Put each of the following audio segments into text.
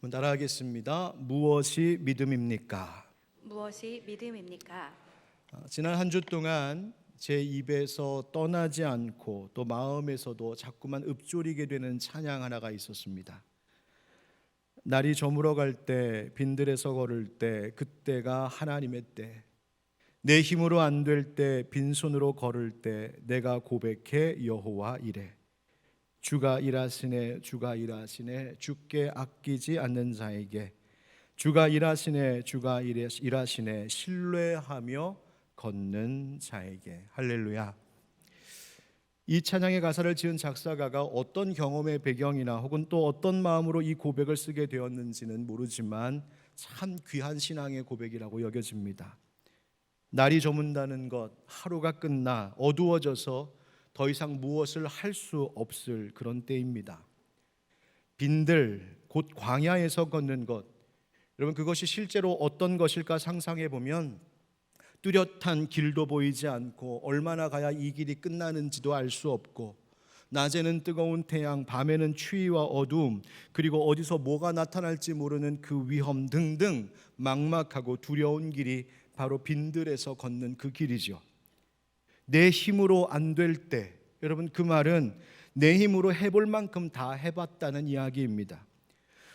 한번 따라하겠습니다. 무엇이 믿음입니까? 무엇이 믿음입니까? 지난 한 주 동안 제 입에서 떠나지 않고 또 마음에서도 자꾸만 읊조리게 되는 찬양 하나가 있었습니다. 날이 저물어 갈 때, 빈들에서 걸을 때, 그때가 하나님의 때. 내 힘으로 안 될 때, 빈손으로 걸을 때, 내가 고백해 여호와 이래. 주가 일하시네, 주가 일하시네, 주께 아끼지 않는 자에게. 주가 일하시네, 주가 일하시네, 신뢰하며 걷는 자에게. 할렐루야. 이 찬양의 가사를 지은 작사가가 어떤 경험의 배경이나 혹은 또 어떤 마음으로 이 고백을 쓰게 되었는지는 모르지만 참 귀한 신앙의 고백이라고 여겨집니다. 날이 저문다는 것, 하루가 끝나 어두워져서 더 이상 무엇을 할 수 없을 그런 때입니다. 빈들, 곧 광야에서 걷는 것, 여러분 그것이 실제로 어떤 것일까 상상해 보면 뚜렷한 길도 보이지 않고 얼마나 가야 이 길이 끝나는지도 알 수 없고 낮에는 뜨거운 태양, 밤에는 추위와 어두움, 그리고 어디서 뭐가 나타날지 모르는 그 위험 등등 막막하고 두려운 길이 바로 빈들에서 걷는 그 길이죠. 내 힘으로 안 될 때, 여러분 그 말은 내 힘으로 해볼 만큼 다 해봤다는 이야기입니다.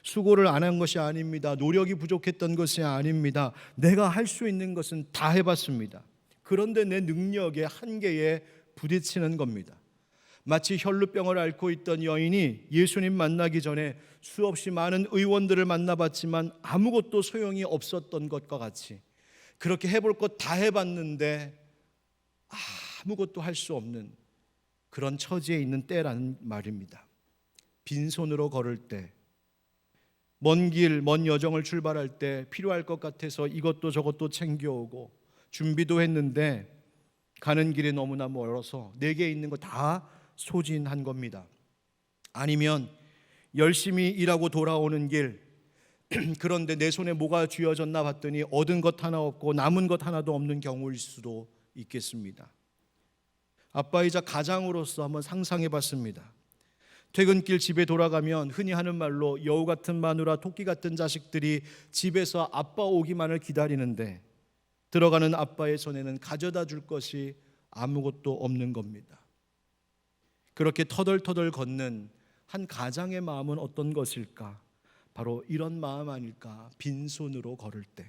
수고를 안 한 것이 아닙니다. 노력이 부족했던 것이 아닙니다. 내가 할 수 있는 것은 다 해봤습니다. 그런데 내 능력의 한계에 부딪히는 겁니다. 마치 혈루병을 앓고 있던 여인이 예수님 만나기 전에 수없이 많은 의원들을 만나봤지만 아무것도 소용이 없었던 것과 같이 그렇게 해볼 것 다 해봤는데 아무것도 할 수 없는 그런 처지에 있는 때라는 말입니다. 빈손으로 걸을 때, 먼 길, 먼 여정을 출발할 때 필요할 것 같아서 이것도 저것도 챙겨오고 준비도 했는데 가는 길이 너무나 멀어서 내게 있는 거 다 소진한 겁니다. 아니면 열심히 일하고 돌아오는 길, 그런데 내 손에 뭐가 쥐어졌나 봤더니 얻은 것 하나 없고 남은 것 하나도 없는 경우일 수도 있겠습니다. 아빠이자 가장으로서 한번 상상해 봤습니다. 퇴근길 집에 돌아가면 흔히 하는 말로 여우 같은 마누라, 토끼 같은 자식들이 집에서 아빠 오기만을 기다리는데 들어가는 아빠의 손에는 가져다 줄 것이 아무것도 없는 겁니다. 그렇게 터덜터덜 걷는 한 가장의 마음은 어떤 것일까? 바로 이런 마음 아닐까? 빈손으로 걸을 때,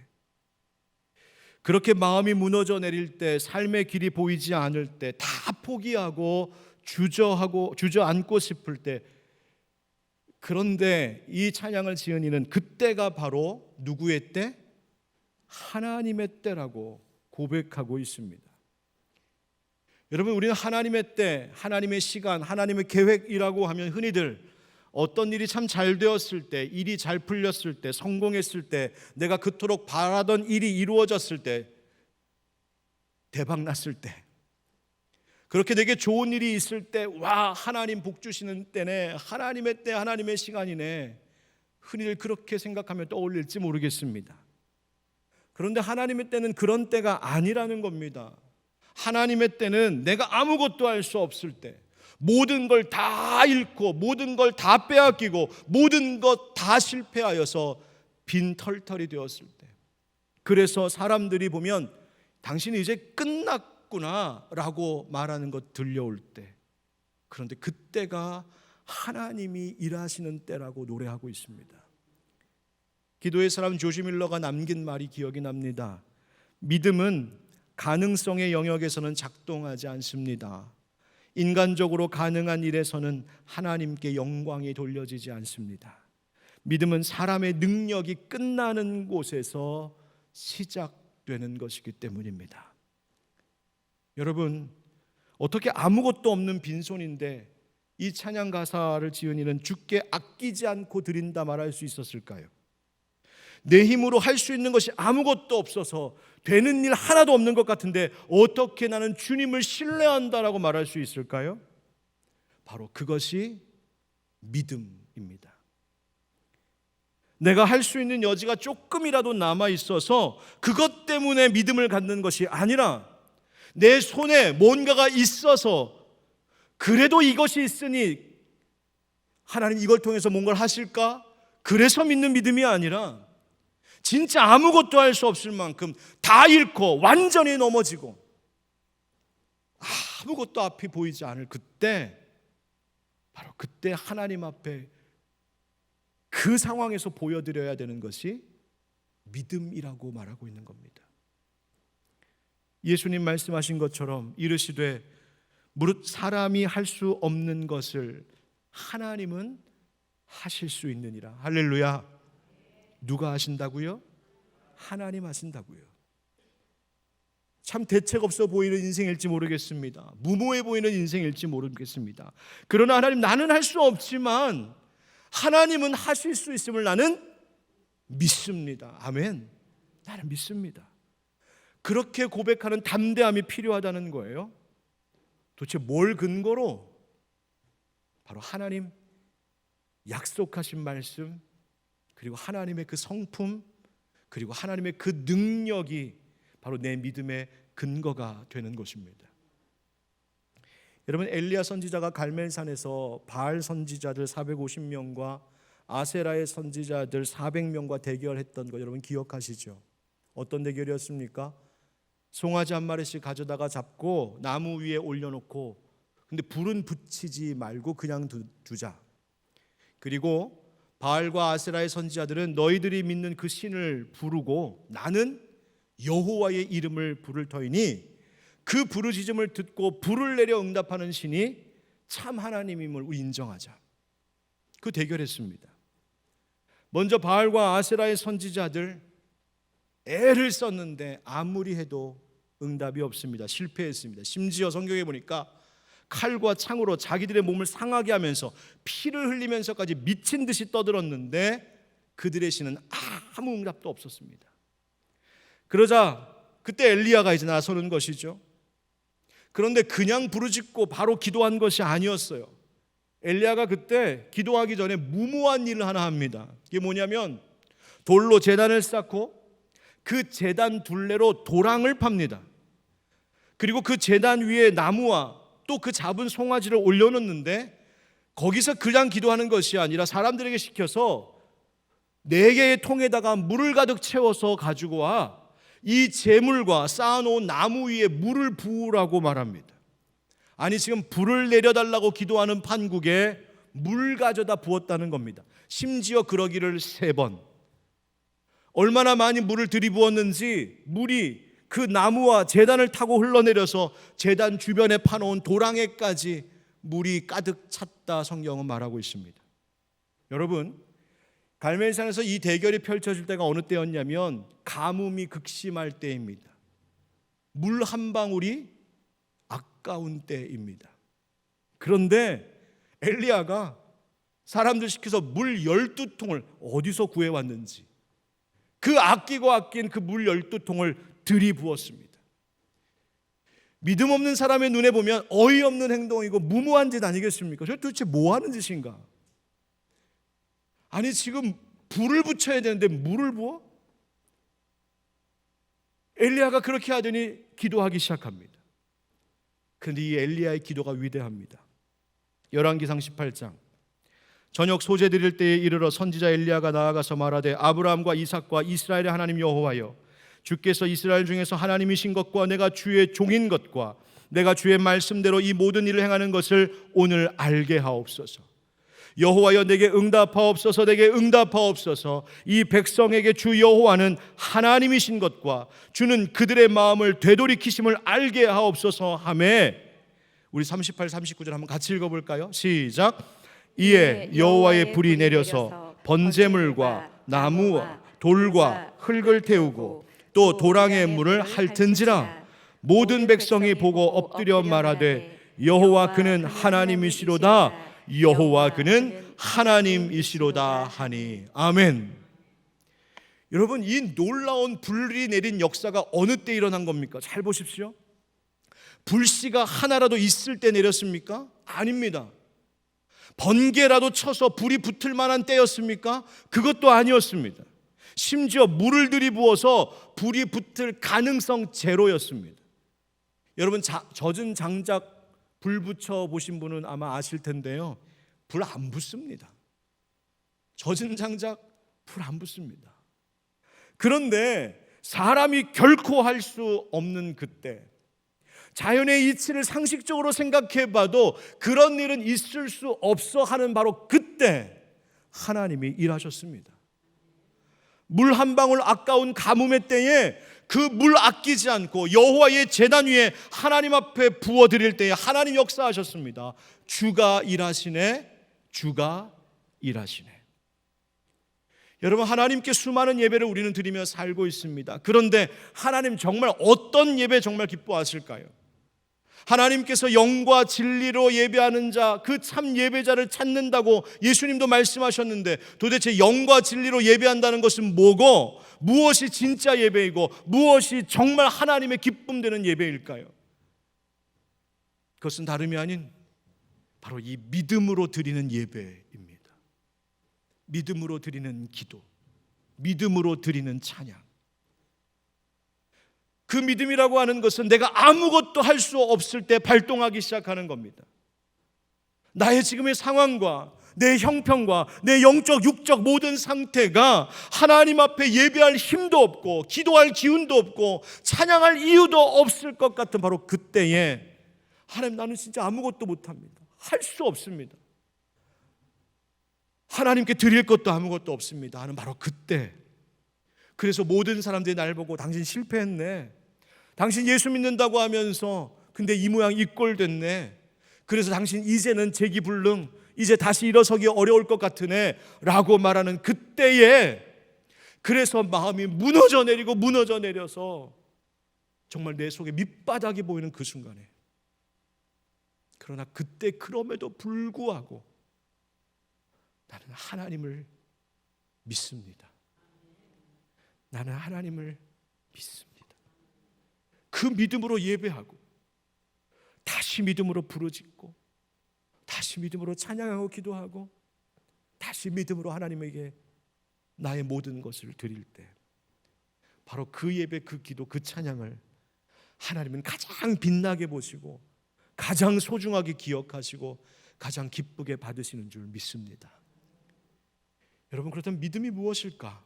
그렇게 마음이 무너져 내릴 때, 삶의 길이 보이지 않을 때, 다 포기하고 주저앉고 싶을 때, 그런데 이 찬양을 지은 이는 그때가 바로 누구의 때? 하나님의 때라고 고백하고 있습니다. 여러분, 우리는 하나님의 때, 하나님의 시간, 하나님의 계획이라고 하면 흔히들 어떤 일이 참 잘 되었을 때, 일이 잘 풀렸을 때, 성공했을 때, 내가 그토록 바라던 일이 이루어졌을 때, 대박 났을 때, 그렇게 내게 좋은 일이 있을 때, 와, 하나님 복 주시는 때네, 하나님의 때, 하나님의 시간이네, 흔히들 그렇게 생각하면 떠올릴지 모르겠습니다. 그런데 하나님의 때는 그런 때가 아니라는 겁니다. 하나님의 때는 내가 아무것도 할 수 없을 때, 모든 걸 다 잃고 모든 걸 다 빼앗기고 모든 것 다 실패하여서 빈털털이 되었을 때, 그래서 사람들이 보면 당신이 이제 끝났구나 라고 말하는 것 들려올 때, 그런데 그때가 하나님이 일하시는 때라고 노래하고 있습니다. 기도의 사람 조지 밀러가 남긴 말이 기억이 납니다. 믿음은 가능성의 영역에서는 작동하지 않습니다. 인간적으로 가능한 일에서는 하나님께 영광이 돌려지지 않습니다. 믿음은 사람의 능력이 끝나는 곳에서 시작되는 것이기 때문입니다. 여러분, 어떻게 아무것도 없는 빈손인데 이 찬양 가사를 지은 이는 주께 아끼지 않고 드린다 말할 수 있었을까요? 내 힘으로 할 수 있는 것이 아무것도 없어서 되는 일 하나도 없는 것 같은데 어떻게 나는 주님을 신뢰한다라고 말할 수 있을까요? 바로 그것이 믿음입니다. 내가 할 수 있는 여지가 조금이라도 남아 있어서 그것 때문에 믿음을 갖는 것이 아니라 내 손에 뭔가가 있어서 그래도 이것이 있으니 하나님 이걸 통해서 뭔가를 하실까? 그래서 믿는 믿음이 아니라 진짜 아무것도 할 수 없을 만큼 다 잃고 완전히 넘어지고 아무것도 앞이 보이지 않을 그때, 바로 그때 하나님 앞에 그 상황에서 보여드려야 되는 것이 믿음이라고 말하고 있는 겁니다. 예수님 말씀하신 것처럼 이르시되 무릇 사람이 할 수 없는 것을 하나님은 하실 수 있느니라. 할렐루야. 누가 하신다고요? 하나님 하신다고요. 참 대책 없어 보이는 인생일지 모르겠습니다. 무모해 보이는 인생일지 모르겠습니다. 그러나 하나님, 나는 할 수 없지만 하나님은 하실 수 있음을 나는 믿습니다. 아멘. 나는 믿습니다. 그렇게 고백하는 담대함이 필요하다는 거예요. 도대체 뭘 근거로? 바로 하나님 약속하신 말씀, 그리고 하나님의 그 성품, 그리고 하나님의 그 능력이 바로 내 믿음의 근거가 되는 것입니다. 여러분, 엘리야 선지자가 갈멜산에서 바알 선지자들 450명과 아세라의 선지자들 400명과 대결했던 거 여러분 기억하시죠? 어떤 대결이었습니까? 송아지 한 마리씩 가져다가 잡고 나무 위에 올려놓고, 근데 불은 붙이지 말고 그냥 두자. 그리고 바알과 아세라의 선지자들은 너희들이 믿는 그 신을 부르고 나는 여호와의 이름을 부를 터이니 그 부르짖음을 듣고 불을 내려 응답하는 신이 참 하나님임을 인정하자. 그 대결했습니다. 먼저 바알과 아세라의 선지자들 애를 썼는데 아무리 해도 응답이 없습니다. 실패했습니다. 심지어 성경에 보니까 칼과 창으로 자기들의 몸을 상하게 하면서 피를 흘리면서까지 미친 듯이 떠들었는데 그들의 신은 아무 응답도 없었습니다. 그러자 그때 엘리야가 이제 나서는 것이죠. 그런데 그냥 부르짖고 바로 기도한 것이 아니었어요. 엘리야가 그때 기도하기 전에 무모한 일을 하나 합니다. 이게 뭐냐면 돌로 제단을 쌓고 그 제단 둘레로 도랑을 팝니다. 그리고 그 제단 위에 나무와 또 그 잡은 송아지를 올려놓는데 거기서 그냥 기도하는 것이 아니라 사람들에게 시켜서 4개의 통에다가 물을 가득 채워서 가지고 와 이 제물과 쌓아놓은 나무 위에 물을 부으라고 말합니다. 아니, 지금 불을 내려달라고 기도하는 판국에 물 가져다 부었다는 겁니다. 심지어 그러기를 3번. 얼마나 많이 물을 들이부었는지 물이 그 나무와 제단을 타고 흘러내려서 제단 주변에 파놓은 도랑에까지 물이 가득 찼다, 성경은 말하고 있습니다. 여러분, 갈멜산에서 이 대결이 펼쳐질 때가 어느 때였냐면 가뭄이 극심할 때입니다. 물 한 방울이 아까운 때입니다. 그런데 엘리야가 사람들 시켜서 물 12통을 어디서 구해왔는지 그 아끼고 아낀 그 물 12통을 들이부었습니다. 믿음 없는 사람의 눈에 보면 어이없는 행동이고 무모한 짓 아니겠습니까? 저 도대체 뭐 하는 짓인가? 아니, 지금 불을 붙여야 되는데 물을 부어? 엘리야가 그렇게 하더니 기도하기 시작합니다. 그런데 이 엘리야의 기도가 위대합니다. 열왕기상 18장 저녁 소재 드릴 때에 이르러 선지자 엘리야가 나아가서 말하되 아브라함과 이삭과 이스라엘의 하나님 여호와여, 주께서 이스라엘 중에서 하나님이신 것과 내가 주의 종인 것과 내가 주의 말씀대로 이 모든 일을 행하는 것을 오늘 알게 하옵소서. 여호와여, 내게 응답하옵소서. 내게 응답하옵소서. 이 백성에게 주 여호와는 하나님이신 것과 주는 그들의 마음을 되돌이키심을 알게 하옵소서 하매, 우리 38, 39절 한번 같이 읽어볼까요? 시작. 이에 여호와의 불이 내려서 번제물과 나무와 돌과 흙을 태우고 또 도랑의 물을 핥은지라. 모든 백성이 보고 엎드려 말하되 여호와 그는 하나님이시로다. 여호와 그는 하나님이시로다 하니. 아멘. 여러분, 이 놀라운 불이 내린 역사가 어느 때 일어난 겁니까? 잘 보십시오. 불씨가 하나라도 있을 때 내렸습니까? 아닙니다. 번개라도 쳐서 불이 붙을 만한 때였습니까? 그것도 아니었습니다. 심지어 물을 들이부어서 불이 붙을 가능성 제로였습니다. 여러분, 젖은 장작 불 붙여 보신 분은 아마 아실 텐데요, 불 안 붙습니다. 젖은 장작 불 안 붙습니다. 그런데 사람이 결코 할 수 없는 그때, 자연의 이치를 상식적으로 생각해 봐도 그런 일은 있을 수 없어 하는 바로 그때 하나님이 일하셨습니다. 물 한 방울 아까운 가뭄의 때에 그 물 아끼지 않고 여호와의 제단 위에 하나님 앞에 부어드릴 때에 하나님 역사하셨습니다. 주가 일하시네, 주가 일하시네. 여러분, 하나님께 수많은 예배를 우리는 드리며 살고 있습니다. 그런데 하나님 정말 어떤 예배 정말 기뻐하실까요? 하나님께서 영과 진리로 예배하는 자, 그 참 예배자를 찾는다고 예수님도 말씀하셨는데, 도대체 영과 진리로 예배한다는 것은 뭐고, 무엇이 진짜 예배이고 무엇이 정말 하나님의 기쁨 되는 예배일까요? 그것은 다름이 아닌 바로 이 믿음으로 드리는 예배입니다. 믿음으로 드리는 기도, 믿음으로 드리는 찬양. 그 믿음이라고 하는 것은 내가 아무것도 할 수 없을 때 발동하기 시작하는 겁니다. 나의 지금의 상황과 내 형편과 내 영적 육적 모든 상태가 하나님 앞에 예배할 힘도 없고 기도할 기운도 없고 찬양할 이유도 없을 것 같은 바로 그때에 하나님, 나는 진짜 아무것도 못합니다. 할 수 없습니다. 하나님께 드릴 것도 아무것도 없습니다 하는 바로 그때, 그래서 모든 사람들이 날 보고 당신 실패했네, 당신 예수 믿는다고 하면서 근데 이 모양 이 꼴 됐네, 그래서 당신 이제는 재기불능, 이제 다시 일어서기 어려울 것 같으네 라고 말하는 그때에, 그래서 마음이 무너져 내려서 정말 내 속에 밑바닥이 보이는 그 순간에, 그러나 그때 그럼에도 불구하고 나는 하나님을 믿습니다. 나는 하나님을 믿습니다. 그 믿음으로 예배하고 다시 믿음으로 부르짖고 다시 믿음으로 찬양하고 기도하고 다시 믿음으로 하나님에게 나의 모든 것을 드릴 때, 바로 그 예배, 그 기도, 그 찬양을 하나님은 가장 빛나게 보시고 가장 소중하게 기억하시고 가장 기쁘게 받으시는 줄 믿습니다. 여러분, 그렇다면 믿음이 무엇일까?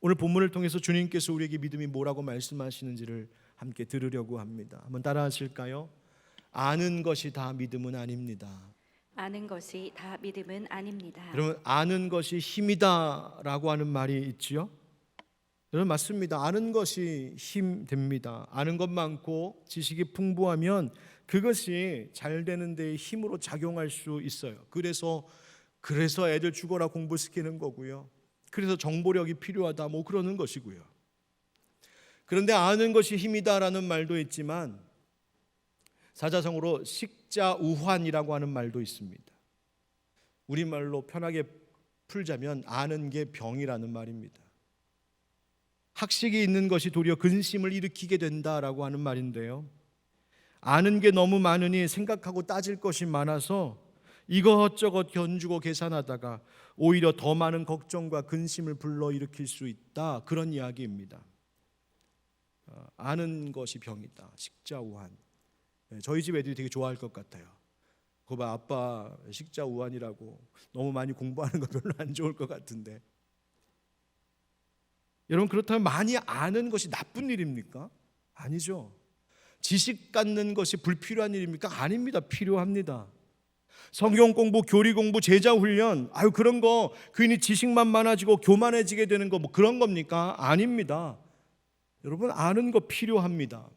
오늘 본문을 통해서 주님께서 우리에게 믿음이 뭐라고 말씀하시는지를 함께 들으려고 합니다. 한번 따라 하실까요? 아는 것이 다 믿음은 아닙니다. 아는 것이 다 믿음은 아닙니다. 여러분, 아는 것이 힘이다 라고 하는 말이 있지요? 여러분, 맞습니다. 아는 것이 힘 됩니다. 아는 것 많고 지식이 풍부하면 그것이 잘 되는 데에 힘으로 작용할 수 있어요. 그래서 애들 죽어라 공부시키는 거고요. 그래서 정보력이 필요하다 뭐 그러는 것이고요. 그런데 아는 것이 힘이다라는 말도 있지만 사자성어로 식자우환이라고 하는 말도 있습니다. 우리말로 편하게 풀자면 아는 게 병이라는 말입니다. 학식이 있는 것이 도리어 근심을 일으키게 된다라고 하는 말인데요, 아는 게 너무 많으니 생각하고 따질 것이 많아서 이것저것 견주고 계산하다가 오히려 더 많은 걱정과 근심을 불러일으킬 수 있다, 그런 이야기입니다. 아는 것이 병이다, 식자우환. 저희 집 애들이 되게 좋아할 것 같아요. 그거 봐, 아빠 식자우환이라고 너무 많이 공부하는 거 별로 안 좋을 것 같은데. 여러분, 그렇다면 많이 아는 것이 나쁜 일입니까? 아니죠. 지식 갖는 것이 불필요한 일입니까? 아닙니다. 필요합니다. 성경 공부, 교리 공부, 제자 훈련, 그런 거 괜히 지식만 많아지고 교만해지게 되는 거 뭐 그런 겁니까? 아닙니다. 여러분, 아는 거 필요합니다.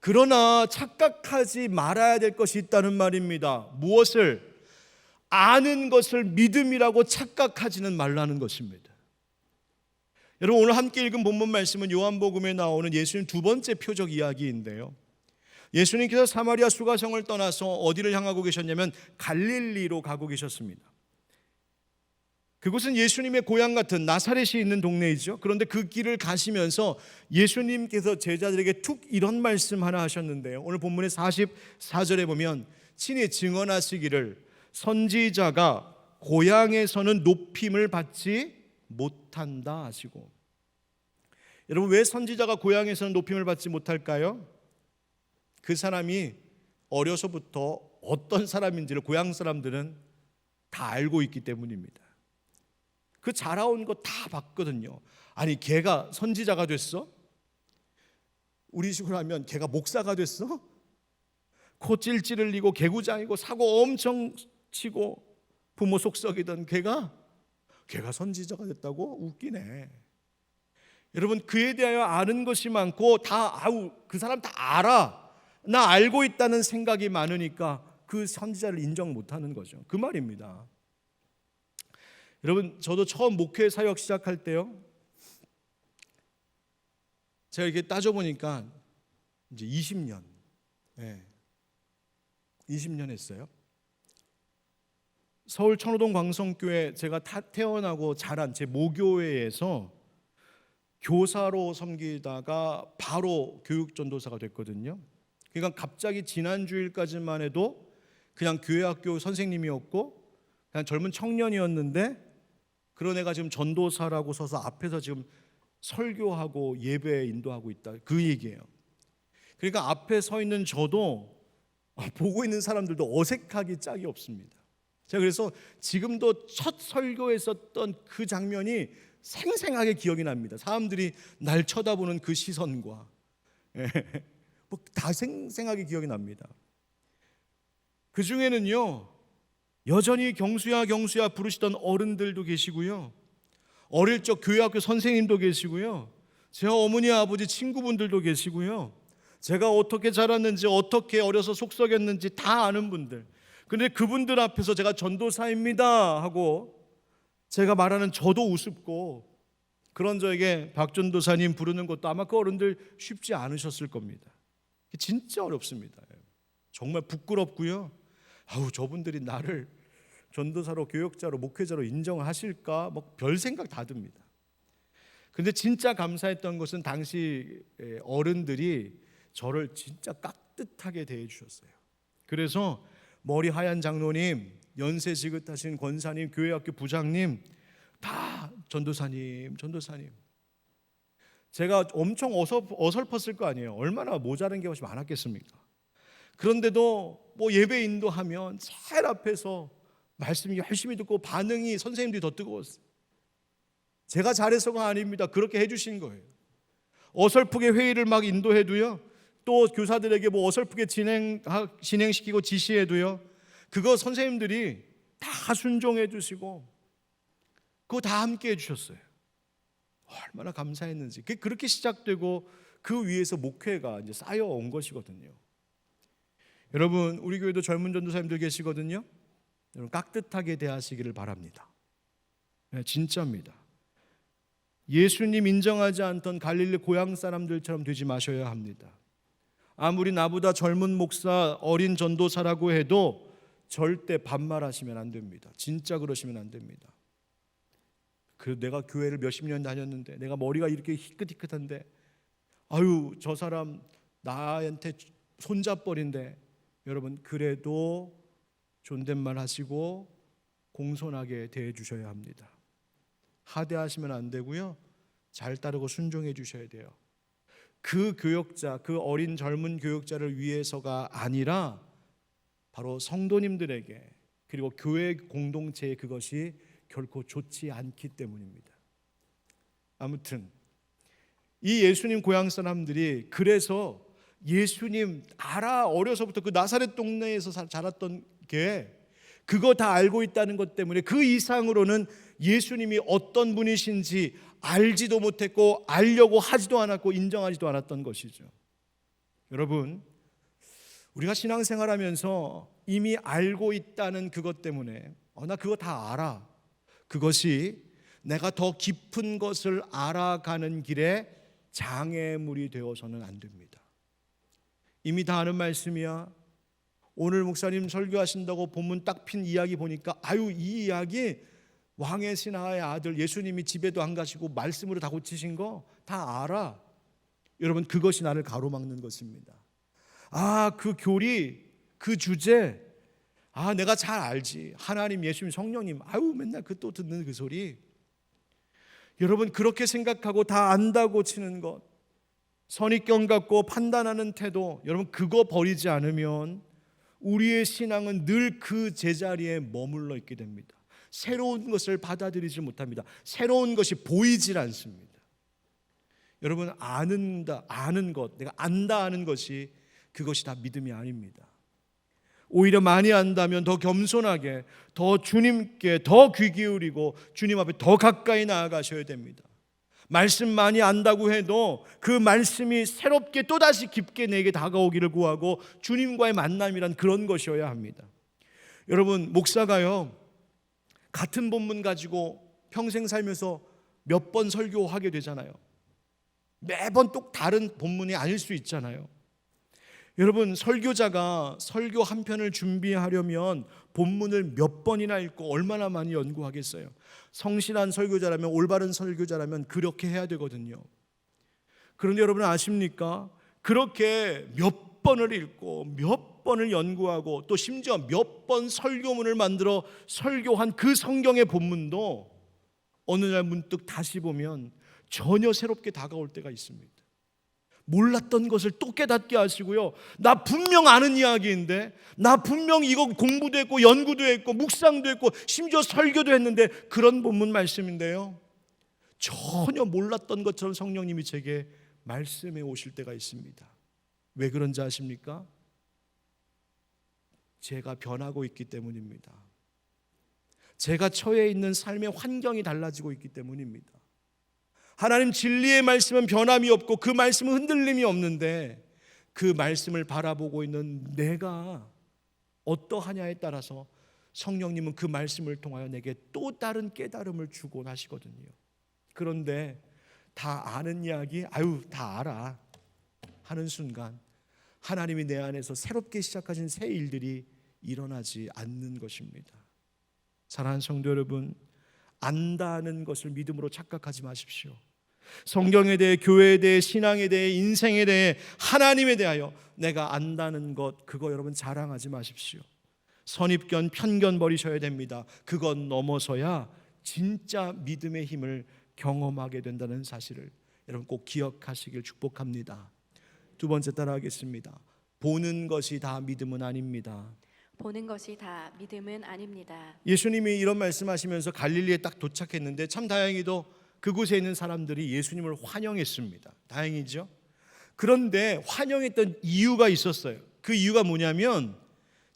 그러나 착각하지 말아야 될 것이 있다는 말입니다. 무엇을? 아는 것을 믿음이라고 착각하지는 말라는 것입니다. 여러분, 오늘 함께 읽은 본문 말씀은 요한복음에 나오는 예수님 두 번째 표적 이야기인데요, 예수님께서 사마리아 수가성을 떠나서 어디를 향하고 계셨냐면 갈릴리로 가고 계셨습니다. 그곳은 예수님의 고향 같은 나사렛이 있는 동네이죠. 그런데 그 길을 가시면서 예수님께서 제자들에게 툭 이런 말씀 하나 하셨는데요, 오늘 본문의 44절에 보면 친히 증언하시기를 선지자가 고향에서는 높임을 받지 못한다 하시고. 여러분, 왜 선지자가 고향에서는 높임을 받지 못할까요? 그 사람이 어려서부터 어떤 사람인지를 고향 사람들은 다 알고 있기 때문입니다. 그 자라온 거 다 봤거든요. 아니 걔가 선지자가 됐어? 우리 식으로 하면 걔가 목사가 됐어? 코 찔찔 흘리고 개구장이고 사고 엄청 치고 부모 속 썩이던 걔가 선지자가 됐다고? 웃기네. 여러분, 그에 대하여 아는 것이 많고 그 사람 다 알아, 나 알고 있다는 생각이 많으니까 그 선지자를 인정 못하는 거죠. 그 말입니다. 여러분, 저도 처음 목회 사역 시작할 때요, 제가 이렇게 따져보니까 이제 20년 20년 했어요. 서울 천호동 광성교회, 제가 태어나고 자란 제 모교회에서 교사로 섬기다가 바로 교육전도사가 됐거든요. 그러니까 갑자기 지난 주일까지만 해도 그냥 교회학교 선생님이었고 그냥 젊은 청년이었는데 그런 애가 지금 전도사라고 서서 앞에서 지금 설교하고 예배 인도하고 있다, 그 얘기예요. 그러니까 앞에 서 있는 저도 보고 있는 사람들도 어색하기 짝이 없습니다. 제가 그래서 지금도 첫 설교에 썼던 그 장면이 생생하게 기억이 납니다. 사람들이 날 쳐다보는 그 시선과 다 생생하게 기억이 납니다. 그 중에는요, 여전히 경수야 경수야 부르시던 어른들도 계시고요, 어릴 적 교회학교 선생님도 계시고요, 제 어머니 아버지 친구분들도 계시고요, 제가 어떻게 자랐는지 어떻게 어려서 속썩였는지 다 아는 분들. 근데 그분들 앞에서 제가 전도사입니다 하고 제가 말하는 저도 우습고, 그런 저에게 박 전도사님 부르는 것도 아마 그 어른들 쉽지 않으셨을 겁니다. 진짜 어렵습니다. 정말 부끄럽고요. 저분들이 나를 전도사로, 교역자로, 목회자로 인정하실까? 별 생각 다 듭니다. 근데 진짜 감사했던 것은 당시 어른들이 저를 진짜 깍듯하게 대해 주셨어요. 그래서 머리 하얀 장로님, 연세 지긋하신 권사님, 교회학교 부장님 다 전도사님. 제가 엄청 어설펐을 거 아니에요. 얼마나 모자란 게 많았겠습니까? 그런데도 예배 인도하면 제일 앞에서 말씀 열심히 듣고 반응이 선생님들이 더 뜨거웠어요. 제가 잘해서가 아닙니다. 그렇게 해주신 거예요. 어설프게 회의를 막 인도해도요, 또 교사들에게 어설프게 진행시키고 지시해도요, 그거 선생님들이 다 순종해 주시고 그거 다 함께 해주셨어요. 얼마나 감사했는지. 그렇게 시작되고 그 위에서 목회가 이제 쌓여온 것이거든요. 여러분, 우리 교회도 젊은 전도사님들 계시거든요. 여러분, 깍듯하게 대하시기를 바랍니다. 진짜입니다. 예수님 인정하지 않던 갈릴리 고향 사람들처럼 되지 마셔야 합니다. 아무리 나보다 젊은 목사, 어린 전도사라고 해도 절대 반말하시면 안 됩니다. 진짜 그러시면 안 됩니다. 내가 교회를 몇십 년 다녔는데, 내가 머리가 이렇게 희끗희끗한데, 저 사람 나한테 손잡벌인데, 여러분, 그래도 존댓말 하시고 공손하게 대해 주셔야 합니다. 하대하시면 안 되고요, 잘 따르고 순종해 주셔야 돼요. 그 교역자, 그 어린 젊은 교역자를 위해서가 아니라 바로 성도님들에게, 그리고 교회 공동체에 그것이 결코 좋지 않기 때문입니다. 아무튼 이 예수님 고향 사람들이 그래서 예수님 알아, 어려서부터 그 나사렛 동네에서 자랐던 게 그거 다 알고 있다는 것 때문에 그 이상으로는 예수님이 어떤 분이신지 알지도 못했고 알려고 하지도 않았고 인정하지도 않았던 것이죠. 여러분, 우리가 신앙생활하면서 이미 알고 있다는 그것 때문에 나 그거 다 알아, 그것이 내가 더 깊은 것을 알아가는 길에 장애물이 되어서는 안 됩니다. 이미 다 아는 말씀이야. 오늘 목사님 설교하신다고 본문 딱 핀 이야기 보니까 이 이야기 왕의 신하의 아들 예수님이 집에도 안 가시고 말씀으로 다 고치신 거 다 알아. 여러분, 그것이 나를 가로막는 것입니다. 그 교리, 그 주제, 내가 잘 알지. 하나님, 예수님, 성령님, 맨날 또 듣는 그 소리. 여러분, 그렇게 생각하고 다 안다고 치는 것, 선입견 갖고 판단하는 태도, 여러분, 그거 버리지 않으면 우리의 신앙은 늘 그 제자리에 머물러 있게 됩니다. 새로운 것을 받아들이지 못합니다. 새로운 것이 보이질 않습니다. 여러분, 아는 것, 내가 안다 하는 것이 그것이 다 믿음이 아닙니다. 오히려 많이 안다면 더 겸손하게, 더 주님께 더 귀 기울이고 주님 앞에 더 가까이 나아가셔야 됩니다. 말씀 많이 안다고 해도 그 말씀이 새롭게 또다시 깊게 내게 다가오기를 구하고 주님과의 만남이란 그런 것이어야 합니다. 여러분, 목사가요, 같은 본문 가지고 평생 살면서 몇 번 설교하게 되잖아요. 매번 또 다른 본문이 아닐 수 있잖아요. 여러분, 설교자가 설교 한 편을 준비하려면 본문을 몇 번이나 읽고 얼마나 많이 연구하겠어요. 성실한 설교자라면, 올바른 설교자라면 그렇게 해야 되거든요. 그런데 여러분 아십니까? 그렇게 몇 번을 읽고 몇 번을 연구하고 또 심지어 몇 번 설교문을 만들어 설교한 그 성경의 본문도 어느 날 문득 다시 보면 전혀 새롭게 다가올 때가 있습니다. 몰랐던 것을 또 깨닫게 하시고요, 나 분명 아는 이야기인데, 나 분명 이거 공부도 했고 연구도 했고 묵상도 했고 심지어 설교도 했는데 그런 본문 말씀인데요, 전혀 몰랐던 것처럼 성령님이 제게 말씀해 오실 때가 있습니다. 왜 그런지 아십니까? 제가 변하고 있기 때문입니다. 제가 처해 있는 삶의 환경이 달라지고 있기 때문입니다. 하나님 진리의 말씀은 변함이 없고 그 말씀은 흔들림이 없는데, 그 말씀을 바라보고 있는 내가 어떠하냐에 따라서 성령님은 그 말씀을 통하여 내게 또 다른 깨달음을 주곤 하시거든요. 그런데 다 아는 이야기, 다 알아 하는 순간 하나님이 내 안에서 새롭게 시작하신 새 일들이 일어나지 않는 것입니다. 사랑하는 성도 여러분, 안다는 것을 믿음으로 착각하지 마십시오. 성경에 대해, 교회에 대해, 신앙에 대해, 인생에 대해, 하나님에 대하여 내가 안다는 것, 그거 여러분 자랑하지 마십시오. 선입견, 편견 버리셔야 됩니다. 그건 넘어서야 진짜 믿음의 힘을 경험하게 된다는 사실을 여러분 꼭 기억하시길 축복합니다. 두 번째 따라하겠습니다. 보는 것이 다 믿음은 아닙니다. 보는 것이 다 믿음은 아닙니다. 예수님이 이런 말씀하시면서 갈릴리에 딱 도착했는데 참 다행히도 그곳에 있는 사람들이 예수님을 환영했습니다. 다행이죠. 그런데 환영했던 이유가 있었어요. 그 이유가 뭐냐면,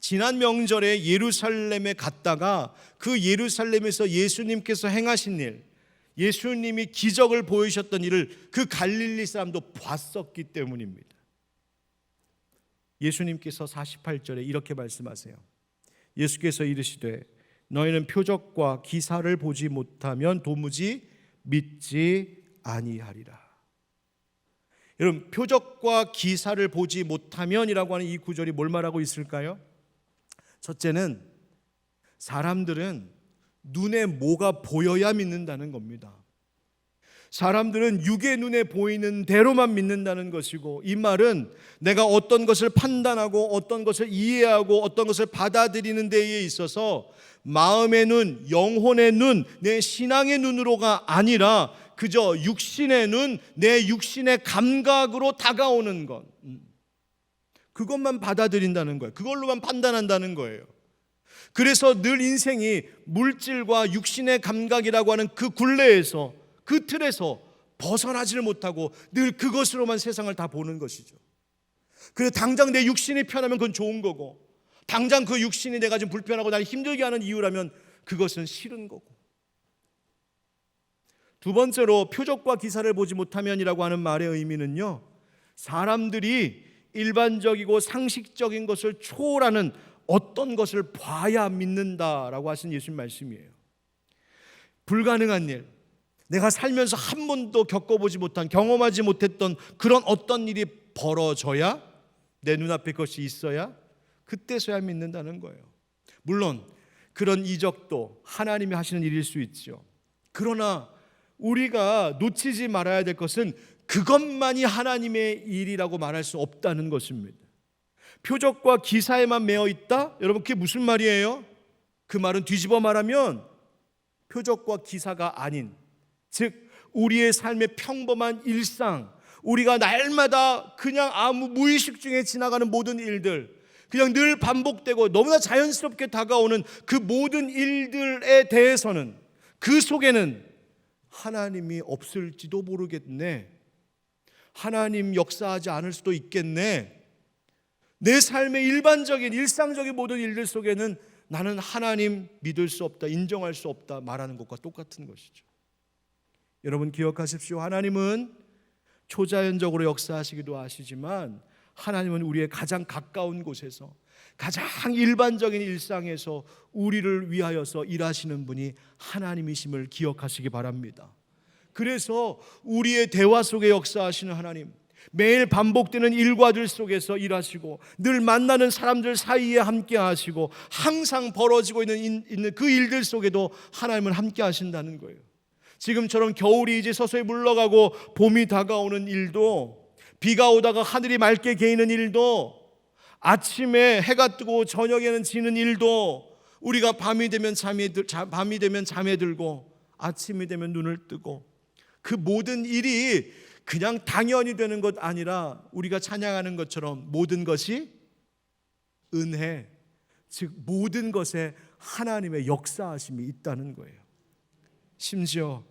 지난 명절에 예루살렘에 갔다가 그 예루살렘에서 예수님께서 행하신 일, 예수님이 기적을 보이셨던 일을 그 갈릴리 사람도 봤었기 때문입니다. 예수님께서 48절에 이렇게 말씀하세요. 예수께서 이르시되 너희는 표적과 기사를 보지 못하면 도무지 믿지 아니하리라. 여러분, 표적과 기사를 보지 못하면이라고 하는 이 구절이 뭘 말하고 있을까요? 첫째는 사람들은 눈에 뭐가 보여야 믿는다는 겁니다. 사람들은 육의 눈에 보이는 대로만 믿는다는 것이고, 이 말은 내가 어떤 것을 판단하고 어떤 것을 이해하고 어떤 것을 받아들이는 데에 있어서 마음의 눈, 영혼의 눈, 내 신앙의 눈으로가 아니라 그저 육신의 눈, 내 육신의 감각으로 다가오는 것, 그것만 받아들인다는 거예요. 그걸로만 판단한다는 거예요. 그래서 늘 인생이 물질과 육신의 감각이라고 하는 그 굴레에서, 그 틀에서 벗어나지를 못하고 늘 그것으로만 세상을 다 보는 것이죠. 그래서 당장 내 육신이 편하면 그건 좋은 거고, 당장 그 육신이 내가 좀 불편하고 나를 힘들게 하는 이유라면 그것은 싫은 거고. 두 번째로 표적과 기사를 보지 못하면이라고 하는 말의 의미는요, 사람들이 일반적이고 상식적인 것을 초월하는 어떤 것을 봐야 믿는다라고 하신 예수님 말씀이에요. 불가능한 일, 내가 살면서 한 번도 겪어보지 못한, 경험하지 못했던 그런 어떤 일이 벌어져야, 내 눈앞에 그것이 있어야 그때서야 믿는다는 거예요. 물론 그런 이적도 하나님이 하시는 일일 수 있죠. 그러나 우리가 놓치지 말아야 될 것은 그것만이 하나님의 일이라고 말할 수 없다는 것입니다. 표적과 기사에만 매여 있다? 여러분, 그게 무슨 말이에요? 그 말은 뒤집어 말하면 표적과 기사가 아닌, 즉 우리의 삶의 평범한 일상, 우리가 날마다 그냥 아무 무의식 중에 지나가는 모든 일들, 그냥 늘 반복되고 너무나 자연스럽게 다가오는 그 모든 일들에 대해서는 그 속에는 하나님이 없을지도 모르겠네. 하나님 역사하지 않을 수도 있겠네. 내 삶의 일반적인 일상적인 모든 일들 속에는 나는 하나님 믿을 수 없다, 인정할 수 없다 말하는 것과 똑같은 것이죠. 여러분 기억하십시오. 하나님은 초자연적으로 역사하시기도 하시지만 하나님은 우리의 가장 가까운 곳에서 가장 일반적인 일상에서 우리를 위하여서 일하시는 분이 하나님이심을 기억하시기 바랍니다. 그래서 우리의 대화 속에 역사하시는 하나님, 매일 반복되는 일과들 속에서 일하시고 늘 만나는 사람들 사이에 함께 하시고 항상 벌어지고 있는 그 일들 속에도 하나님은 함께 하신다는 거예요. 지금처럼 겨울이 이제 서서히 물러가고 봄이 다가오는 일도, 비가 오다가 하늘이 맑게 개이는 일도, 아침에 해가 뜨고 저녁에는 지는 일도, 우리가 밤이 되면 잠에 들고 아침이 되면 눈을 뜨고, 그 모든 일이 그냥 당연히 되는 것 아니라 우리가 찬양하는 것처럼 모든 것이 은혜, 즉 모든 것에 하나님의 역사하심이 있다는 거예요. 심지어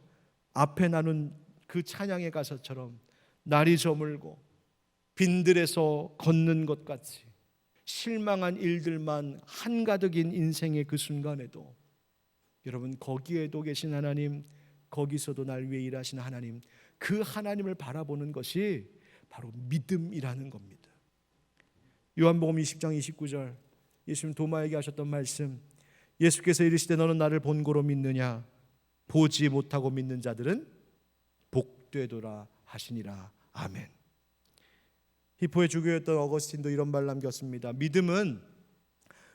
앞에 나눈 그 찬양의 가사처럼 날이 저물고 빈들에서 걷는 것 같이 실망한 일들만 한가득인 인생의 그 순간에도 여러분 거기에도 계신 하나님, 거기서도 날 위해 일하시는 하나님, 그 하나님을 바라보는 것이 바로 믿음이라는 겁니다. 요한복음 20장 29절 예수님 도마에게 하셨던 말씀, 예수께서 이르시되 너는 나를 본고로 믿느냐, 보지 못하고 믿는 자들은 복되도라 하시니라. 아멘. 히포의 주교였던 어거스틴도 이런 말 남겼습니다. 믿음은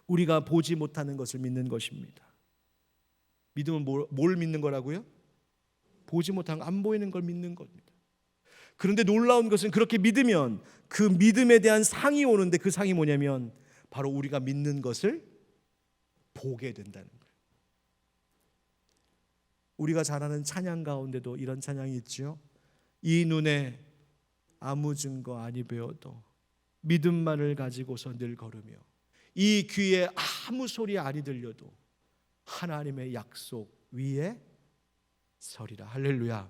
우리가 보지 못하는 것을 믿는 것입니다. 믿음은 뭘 믿는 거라고요? 보지 못한 안 보이는 걸 믿는 겁니다. 그런데 놀라운 것은 그렇게 믿으면 그 믿음에 대한 상이 오는데 그 상이 뭐냐면 바로 우리가 믿는 것을 보게 된다는 거예요. 우리가 잘 아는 찬양 가운데도 이런 찬양이 있죠. 이 눈에 아무 증거 아니 배워도 믿음만을 가지고서 늘 걸으며 이 귀에 아무 소리 아니 들려도 하나님의 약속 위에 서리라. 할렐루야.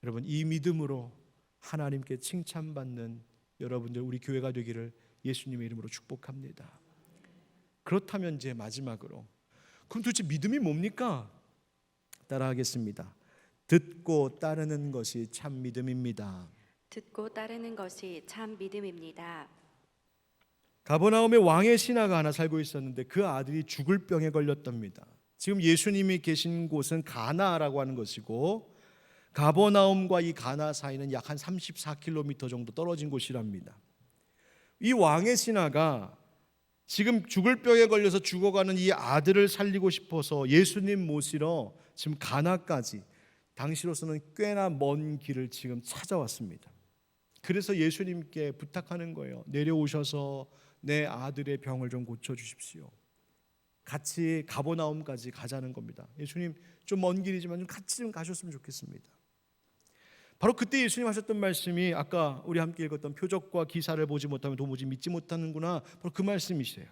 여러분 이 믿음으로 하나님께 칭찬받는 여러분들 우리 교회가 되기를 예수님의 이름으로 축복합니다. 그렇다면 이제 마지막으로 그럼 도대체 믿음이 뭡니까? 따라하겠습니다. 듣고 따르는 것이 참 믿음입니다. 듣고 따르는 것이 참 믿음입니다. 가버나움에 왕의 신하가 하나 살고 있었는데 그 아들이 죽을 병에 걸렸답니다. 지금 예수님이 계신 곳은 가나라고 하는 것이고 가버나움과 이 가나 사이는 약 한 34km 정도 떨어진 곳이랍니다. 이 왕의 신하가 지금 죽을 병에 걸려서 죽어가는 이 아들을 살리고 싶어서 예수님 모시러 지금 가나까지 당시로서는 꽤나 먼 길을 지금 찾아왔습니다. 그래서 예수님께 부탁하는 거예요. 내려오셔서 내 아들의 병을 좀 고쳐주십시오. 같이 가버나움까지 가자는 겁니다. 예수님 좀 먼 길이지만 좀 같이 좀 가셨으면 좋겠습니다. 바로 그때 예수님 하셨던 말씀이 아까 우리 함께 읽었던 표적과 기사를 보지 못하면 도무지 믿지 못하는구나, 바로 그 말씀이세요.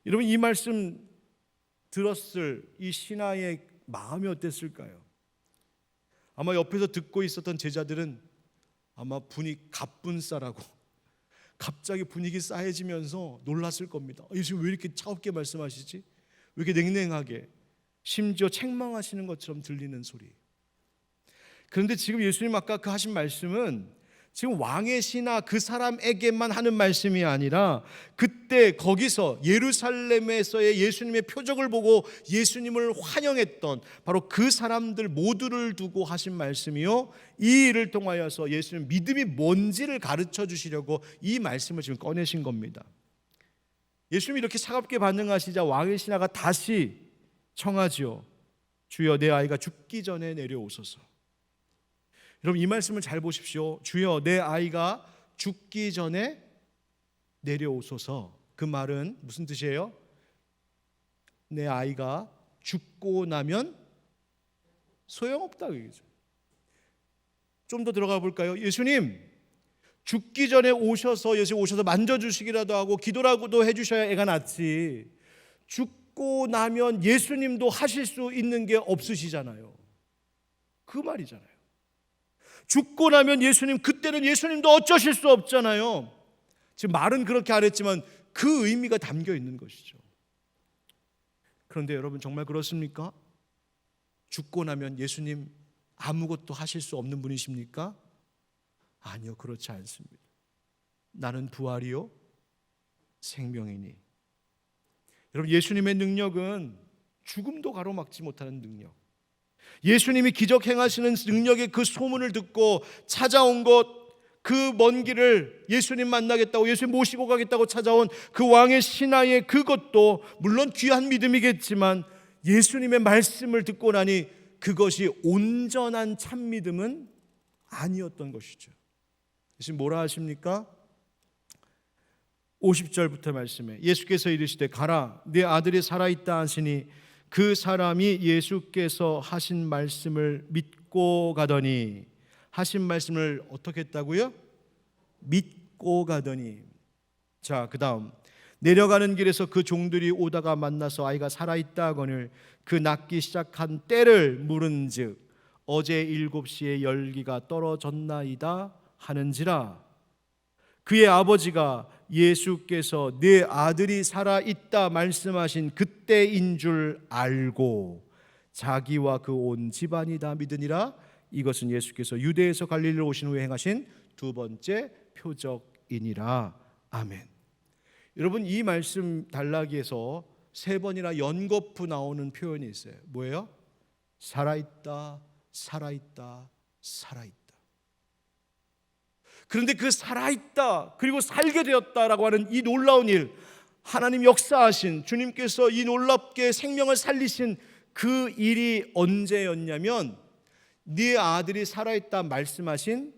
여러분 이 말씀 들었을 이 신하의 마음이 어땠을까요? 아마 옆에서 듣고 있었던 제자들은 아마 분위기 갑분싸라고 갑자기 분위기 싸해지면서 놀랐을 겁니다. 예수님 왜 이렇게 차갑게 말씀하시지? 왜 이렇게 냉랭하게, 심지어 책망하시는 것처럼 들리는 소리. 그런데 지금 예수님 아까 그 하신 말씀은 지금 왕의 신하 그 사람에게만 하는 말씀이 아니라 그때 거기서 예루살렘에서의 예수님의 표적을 보고 예수님을 환영했던 바로 그 사람들 모두를 두고 하신 말씀이요, 이 일을 통하여서 예수님 믿음이 뭔지를 가르쳐 주시려고 이 말씀을 지금 꺼내신 겁니다. 예수님이 이렇게 차갑게 반응하시자 왕의 신하가 다시 청하지요. 주여 내 아이가 죽기 전에 내려오소서. 여러분 이 말씀을 잘 보십시오. 주여 내 아이가 죽기 전에 내려오소서. 그 말은 무슨 뜻이에요? 내 아이가 죽고 나면 소용없다 얘기죠. 좀 더 들어가 볼까요? 예수님 죽기 전에 오셔서 예수님 오셔서 만져주시기라도 하고 기도라고도 해주셔야 애가 낫지, 죽고 나면 예수님도 하실 수 있는 게 없으시잖아요. 그 말이잖아요. 죽고 나면 예수님, 그때는 예수님도 어쩌실 수 없잖아요. 지금 말은 그렇게 안 했지만 그 의미가 담겨 있는 것이죠. 그런데 여러분, 정말 그렇습니까? 죽고 나면 예수님 아무것도 하실 수 없는 분이십니까? 아니요, 그렇지 않습니다. 나는 부활이요 생명이니. 여러분, 예수님의 능력은 죽음도 가로막지 못하는 능력. 예수님이 기적 행하시는 능력의 그 소문을 듣고 찾아온 것, 그 먼 길을 예수님 만나겠다고, 예수님 모시고 가겠다고 찾아온 그 왕의 신하의 그것도 물론 귀한 믿음이겠지만 예수님의 말씀을 듣고 나니 그것이 온전한 참 믿음은 아니었던 것이죠. 예수님 뭐라 하십니까? 50절부터 말씀에 예수께서 이르시되 가라, 네 아들이 살아있다 하시니 그 사람이 예수께서 하신 말씀을 믿고 가더니, 하신 말씀을 어떻게 했다고요? 믿고 가더니. 자, 그 다음 내려가는 길에서 그 종들이 오다가 만나서 아이가 살아있다 하거늘 그 낫기 시작한 때를 물은즉 어제 7시에 열기가 떨어졌나이다 하는지라. 그의 아버지가 예수께서 네 아들이 살아있다 말씀하신 그때인 줄 알고 자기와 그 온 집안이 다 믿으니라. 이것은 예수께서 유대에서 갈릴리로 오신 후에 행하신 두 번째 표적이니라. 아멘. 여러분, 이 말씀 단락에서 세 번이나 연거푸 나오는 표현이 있어요. 뭐예요? 살아있다, 살아있다, 살아있다. 그런데 그 살아있다 그리고 살게 되었다라고 하는 이 놀라운 일, 하나님 역사하신 주님께서 이 놀랍게 생명을 살리신 그 일이 언제였냐면 네 아들이 살아있다 말씀하신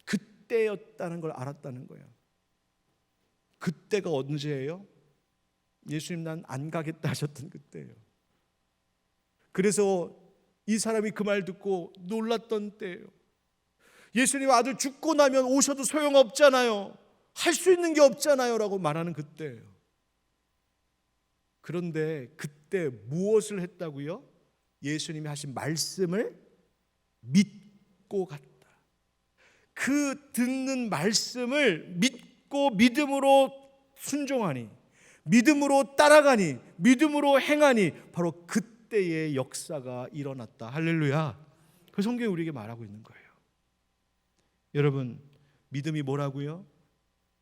그때였다는 걸 알았다는 거예요. 그때가 언제예요? 예수님 난 안 가겠다 하셨던 그때예요. 그래서 이 사람이 그 말 듣고 놀랐던 때예요. 예수님 아들 죽고 나면 오셔도 소용없잖아요, 할 수 있는 게 없잖아요 라고 말하는 그때예요. 그런데 그때 무엇을 했다고요? 예수님이 하신 말씀을 믿고 갔다. 그 듣는 말씀을 믿고 믿음으로 순종하니, 믿음으로 따라가니, 믿음으로 행하니 바로 그때의 역사가 일어났다. 할렐루야. 그 성경이 우리에게 말하고 있는 거예요. 여러분, 믿음이 뭐라고요?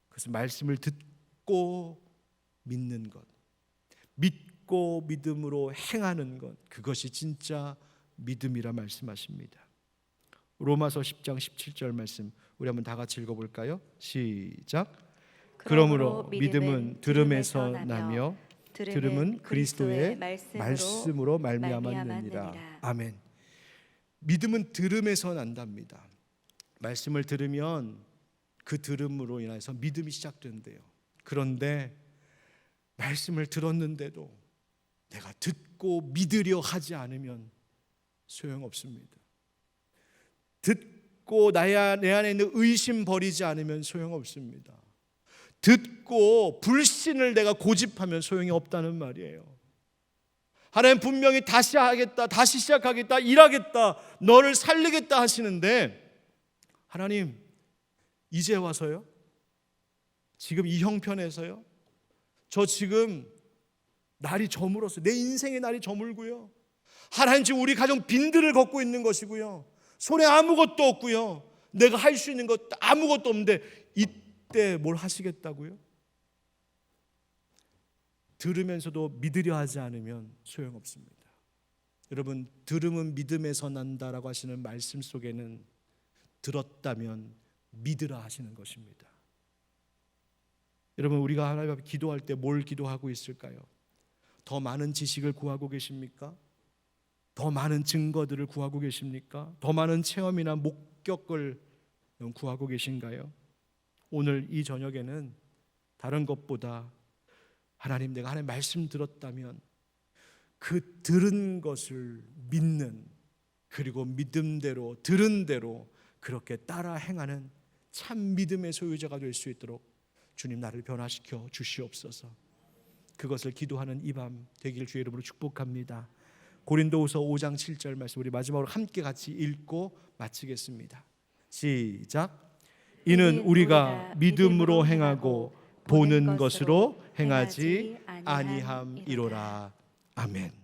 그것은 말씀을 듣고 믿는 것, 믿고 믿음으로 행하는 것, 그것이 진짜 믿음이라 말씀하십니다. 로마서 10장 17절 말씀 우리 한번 다 같이 읽어볼까요? 시작. 그러므로 믿음은 들음에서 나며 들음은 그리스도의 말씀으로 말미암았느니라. 아멘. 믿음은 들음에서 난답니다. 말씀을 들으면 그 들음으로 인해서 믿음이 시작된대요. 그런데 말씀을 들었는데도 내가 듣고 믿으려 하지 않으면 소용없습니다. 듣고 내 안에 있는 의심 버리지 않으면 소용없습니다. 듣고 불신을 내가 고집하면 소용이 없다는 말이에요. 하나님 분명히 다시 하겠다, 다시 시작하겠다, 일하겠다, 너를 살리겠다 하시는데 하나님 이제 와서요? 지금 이 형편에서요? 저 지금 날이 저물었어요. 내 인생의 날이 저물고요. 하나님 지금 우리 가정 빈들을 걷고 있는 것이고요. 손에 아무것도 없고요. 내가 할 수 있는 것 아무것도 없는데 이때 뭘 하시겠다고요? 들으면서도 믿으려 하지 않으면 소용없습니다. 여러분, 들음은 믿음에서 난다라고 하시는 말씀 속에는 들었다면 믿으라 하시는 것입니다. 여러분, 우리가 하나님 앞에 기도할 때 뭘 기도하고 있을까요? 더 많은 지식을 구하고 계십니까? 더 많은 증거들을 구하고 계십니까? 더 많은 체험이나 목격을 구하고 계신가요? 오늘 이 저녁에는 다른 것보다 하나님, 내가 하나님 말씀 들었다면 그 들은 것을 믿는, 그리고 믿음대로 들은 대로 그렇게 따라 행하는 참 믿음의 소유자가 될 수 있도록 주님 나를 변화시켜 주시옵소서. 그것을 기도하는 이 밤 되길 주의 이름으로 축복합니다. 고린도후서 5장 7절 말씀 우리 마지막으로 함께 같이 읽고 마치겠습니다. 시작. 이는 우리가 믿음으로 행하고 보는 것으로 행하지 아니함이로라. 아멘.